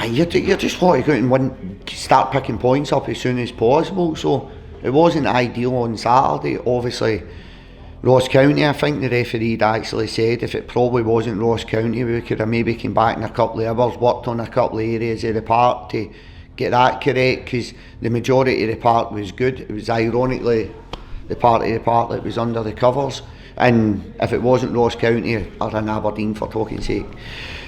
You just want to go out and start picking points up as soon as possible. So it wasn't ideal on Saturday. Obviously, Ross County, I think the referee actually said if it probably wasn't Ross County, we could have maybe come back in a couple of hours, worked on a couple of areas of the park to get that correct, because the majority of the park was good. It was ironically the part of the park that was under the covers, and if it wasn't Ross County or in Aberdeen for talking sake,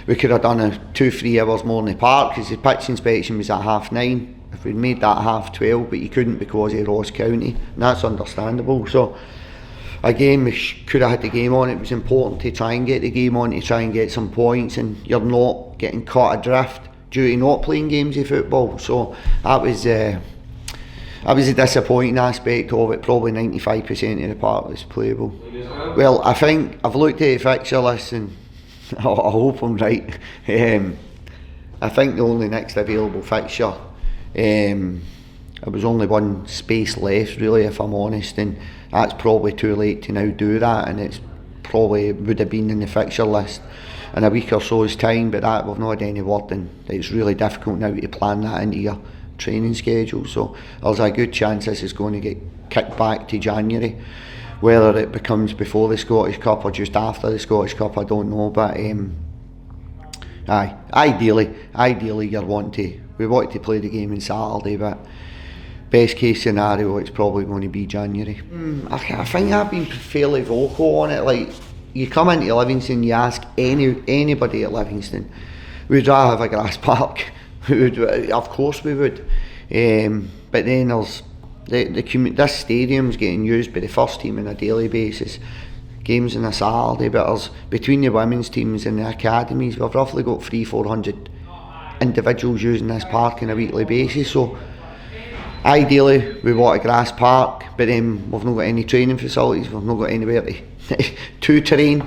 we could have done 2-3 hours more in the park, because the pitch inspection was at 9:30. If we'd made that 12:30, but you couldn't because of Ross County, and that's understandable. So again, we could have had the game on. It was important to try and get the game on, to try and get some points, and you're not getting caught adrift due to not playing games of football. So that was a disappointing aspect of it. Probably 95% of the part was playable. Well, I think I've looked at the fixture list, and I hope I'm right. I think the only next available fixture, there was only one space left really, if I'm honest, and that's probably too late to now do that, and it's probably would have been in the fixture list in a week or so's time, but that we've not had any word, and it's really difficult now to plan that into your training schedule. So there's a good chance this is going to get kicked back to January. Whether it becomes before the Scottish Cup or just after the Scottish Cup, I don't know, but ideally we want to play the game on Saturday, but best case scenario, it's probably going to be January. I think I've been fairly vocal on it. Like, you come into Livingston, you ask anybody at Livingston, would I have a grass park? Of course we would. But then there's this stadium's getting used by the first team on a daily basis. Games on a Saturday, but there's, between the women's teams and the academies, we've roughly got 300-400 individuals using this park on a weekly basis. So ideally we want a grass park, but then we've not got any training facilities, we've not got anywhere to train,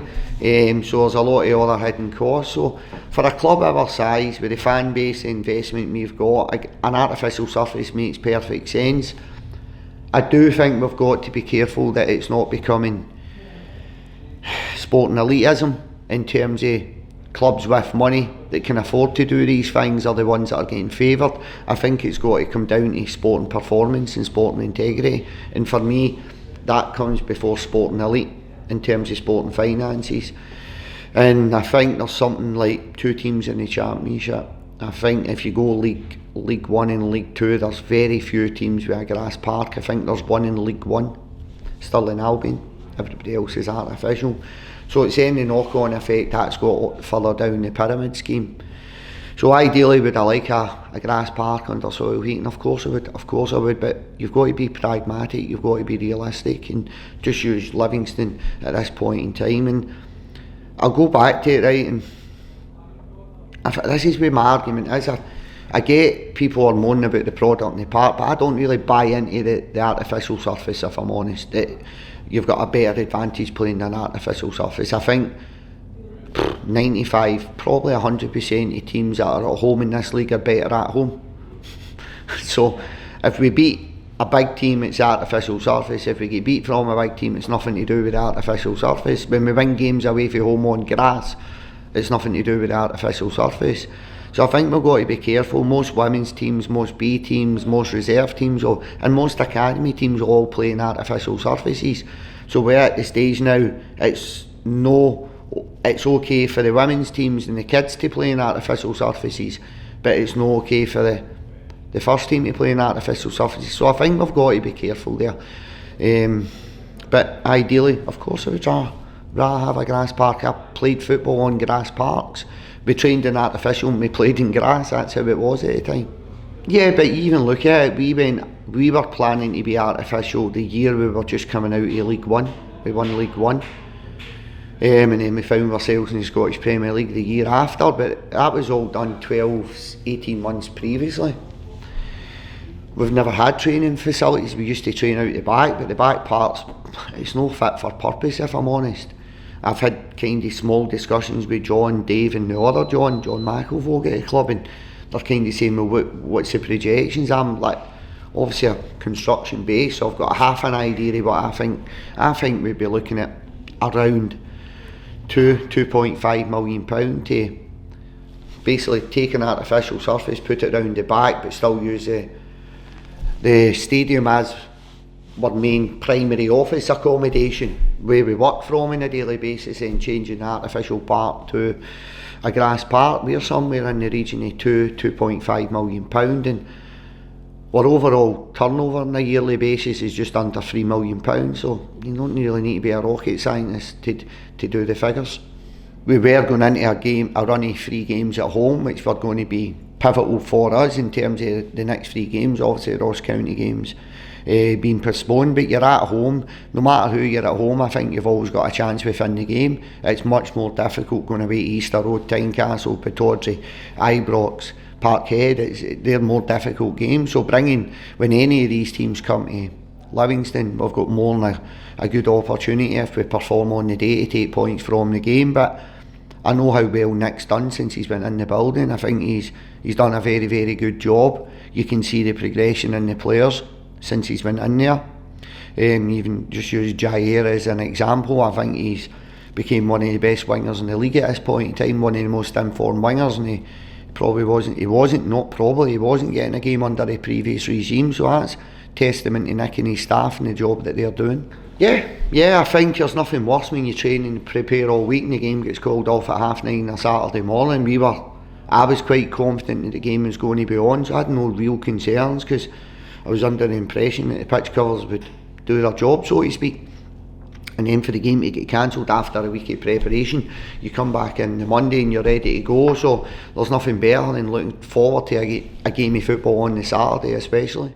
so there's a lot of other hidden costs. So for a club of our size, with the fan base, the investment we've got, an artificial surface makes perfect sense. I do think we've got to be careful that it's not becoming sporting elitism, in terms of clubs with money that can afford to do these things are the ones that are getting favoured. I think it's got to come down to sporting performance and sporting integrity, and for me that comes before sporting elite in terms of sporting finances. And I think there's something like 2 teams in the Championship. I think if you go League 1 and League 2, there's very few teams with a grass park. I think there's one in League 1, Stirling Albion. Everybody else is artificial. So it's any knock-on effect that's got further down the pyramid scheme. So ideally, would I like a grass park under soil heating? Of course I would, but you've got to be pragmatic, you've got to be realistic, and just use Livingston at this point in time. And I'll go back to it, right, and this is where my argument is. I get people are moaning about the product in the park, but I don't really buy into the artificial surface, if I'm honest. You've got a better advantage playing an artificial surface. I think 95, probably 100% of teams that are at home in this league are better at home. So if we beat a big team, it's artificial surface. If we get beat from a big team, it's nothing to do with the artificial surface. When we win games away from home on grass, it's nothing to do with the artificial surface. So I think we've got to be careful. Most women's teams, most B teams, most reserve teams, and most academy teams all play in artificial surfaces. So we're at the stage now, it's okay for the women's teams and the kids to play in artificial surfaces, but it's not okay for the first team to play in artificial surfaces. So I think we've got to be careful there. But ideally, of course, I would rather have a grass park. I played football on grass parks. We trained in artificial and we played in grass. That's how it was at the time. Yeah, but you even look at it, we were planning to be artificial the year we were just coming out of League 1. We won League 1. And then we found ourselves in the Scottish Premier League the year after, but that was all done 12-18 months previously. We've never had training facilities. We used to train out the back, but the back part's, it's no fit for purpose, if I'm honest. I've had kind of small discussions with John, Dave and the other John McElvogue at the club, and they're kind of saying, well, what's the projections? I'm like, obviously a construction base, so I've got half an idea of what I think we'd be looking at around £2.5 million to basically take an artificial surface, put it round the back, but still use the stadium as our main primary office accommodation, where we work from on a daily basis, and changing the artificial park to a grass park. We're somewhere in the region of £2.5 million, and our overall turnover on a yearly basis is just under £3 million, so you don't really need to be a rocket scientist to do the figures. We were going into a run of 3 games at home, which were going to be pivotal for us in terms of the next 3 games. Obviously the Ross County games being postponed, but you're at home. No matter who you're at home, I think you've always got a chance within the game. It's much more difficult going away to Easter Road, Tynecastle, Pittodrie, Ibrox, Parkhead. They're more difficult games, so when any of these teams come to Livingston, we've got more than a good opportunity if we perform on the day to take points from the game. But I know how well Nick's done since he's been in the building. I think he's done a very, very good job. You can see the progression in the players since he's been in there. Even just use Jair as an example. I think he's became one of the best wingers in the league at this point in time, one of the most informed wingers, and he wasn't getting a game under the previous regime, so that's testament to Nick and his staff and the job that they're doing. Yeah, I think there's nothing worse when you train and prepare all week and the game gets called off at 9:30 on a Saturday morning. I was quite confident that the game was going to be on, so I had no real concerns, because I was under the impression that the pitch covers would do their job, so to speak. And then for the game to get cancelled after a week of preparation, you come back in the Monday and you're ready to go, so there's nothing better than looking forward to a game of football on the Saturday especially.